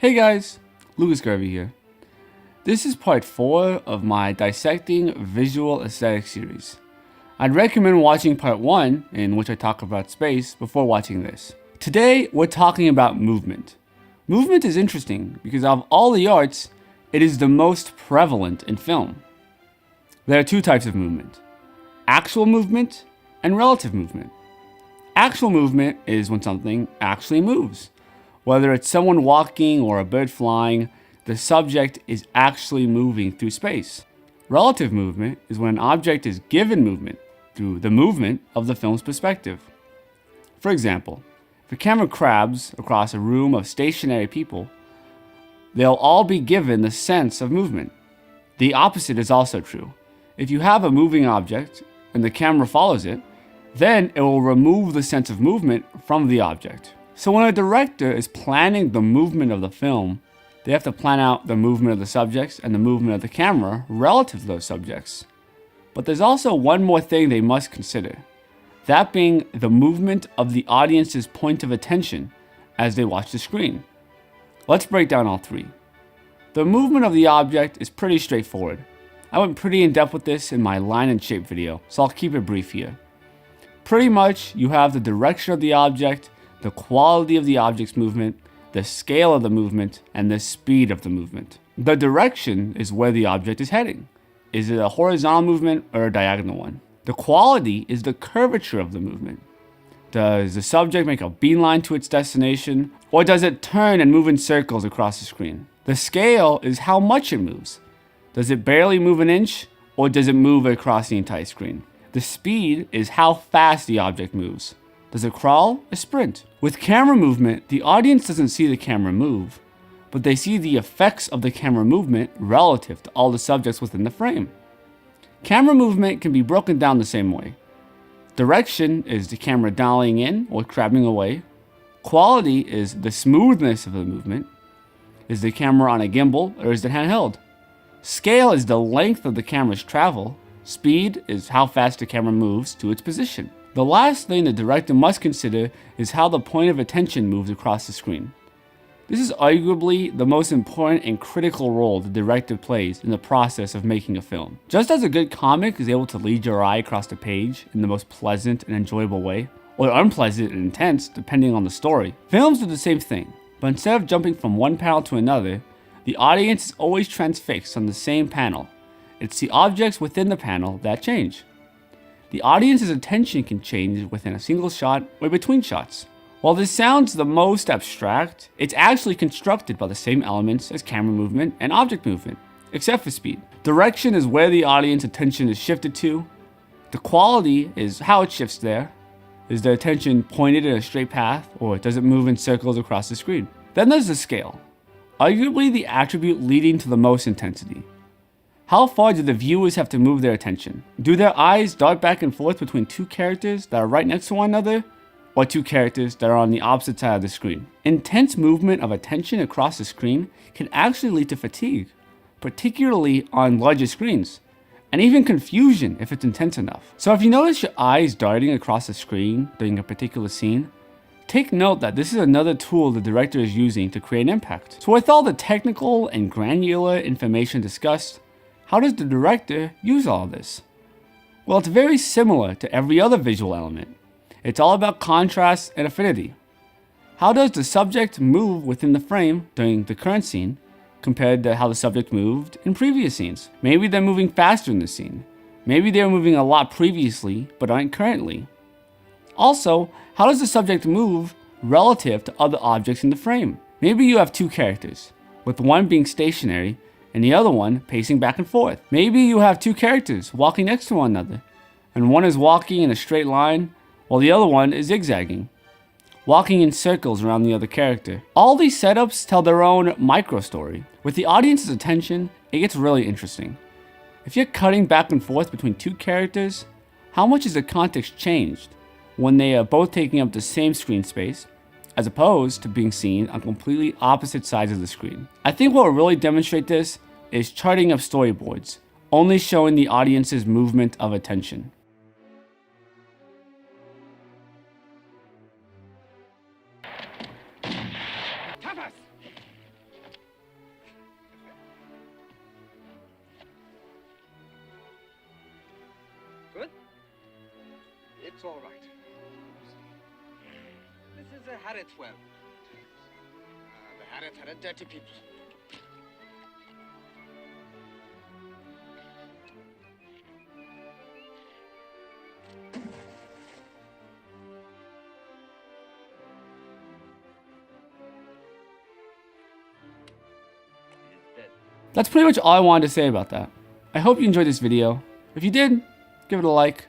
Hey guys, Lucas Garvey here. This is part 4 of my Dissecting Visual Aesthetic series. I'd recommend watching part 1, in which I talk about space, before watching this. Today, we're talking about movement. Movement is interesting because of all the arts, it is the most prevalent in film. There are two types of movement: actual movement and relative movement. Actual movement is when something actually moves. Whether it's someone walking or a bird flying, the subject is actually moving through space. Relative movement is when an object is given movement through the movement of the film's perspective. For example, if a camera crabs across a room of stationary people, they'll all be given the sense of movement. The opposite is also true. If you have a moving object and the camera follows it, then it will remove the sense of movement from the object. So when a director is planning the movement of the film, they have to plan out the movement of the subjects and the movement of the camera relative to those subjects. But there's also one more thing they must consider, that being the movement of the audience's point of attention as they watch the screen. Let's break down all three. The movement of the object is pretty straightforward. I went pretty in depth with this in my line and shape video, so I'll keep it brief here. Pretty much, you have the direction of the object, the quality of the object's movement, the scale of the movement, and the speed of the movement. The direction is where the object is heading. Is it a horizontal movement or a diagonal one? The quality is the curvature of the movement. Does the subject make a beeline to its destination, or does it turn and move in circles across the screen? The scale is how much it moves. Does it barely move an inch, or does it move across the entire screen? The speed is how fast the object moves. Does it crawl or sprint? With camera movement, the audience doesn't see the camera move, but they see the effects of the camera movement relative to all the subjects within the frame. Camera movement can be broken down the same way. Direction is the camera dialing in or crabbing away. Quality is the smoothness of the movement. Is the camera on a gimbal or is it handheld? Scale is the length of the camera's travel. Speed is how fast the camera moves to its position. The last thing the director must consider is how the point of attention moves across the screen. This is arguably the most important and critical role the director plays in the process of making a film. Just as a good comic is able to lead your eye across the page in the most pleasant and enjoyable way, or unpleasant and intense depending on the story, films do the same thing, but instead of jumping from one panel to another, the audience is always transfixed on the same panel. It's the objects within the panel that change. The audience's attention can change within a single shot or between shots. While this sounds the most abstract, it's actually constructed by the same elements as camera movement and object movement, except for speed. Direction is where the audience attention is shifted to. The quality is how it shifts there. Is the attention pointed in a straight path, or does it move in circles across the screen? Then there's the scale, arguably the attribute leading to the most intensity. How far do the viewers have to move their attention? Do their eyes dart back and forth between two characters that are right next to one another, or two characters that are on the opposite side of the screen? Intense movement of attention across the screen can actually lead to fatigue, particularly on larger screens, and even confusion if it's intense enough. So if you notice your eyes darting across the screen during a particular scene, take note that this is another tool the director is using to create impact. So with all the technical and granular information discussed, how does the director use all of this? Well, it's very similar to every other visual element. It's all about contrast and affinity. How does the subject move within the frame during the current scene compared to how the subject moved in previous scenes? Maybe they're moving faster in the scene. Maybe they were moving a lot previously but aren't currently. Also, how does the subject move relative to other objects in the frame? Maybe you have two characters, with one being stationary and the other one pacing back and forth. Maybe you have two characters walking next to one another, and one is walking in a straight line while the other one is zigzagging, walking in circles around the other character. All these setups tell their own micro story. With the audience's attention, it gets really interesting. If you're cutting back and forth between two characters, how much is the context changed when they are both taking up the same screen space, as opposed to being seen on completely opposite sides of the screen? I think what will really demonstrate this is charting up storyboards, only showing the audience's movement of attention. It's all right. This is a Harriet's well. The Harriet had a dirty people. That's pretty much all I wanted to say about that. I hope you enjoyed this video. If you did, give it a like.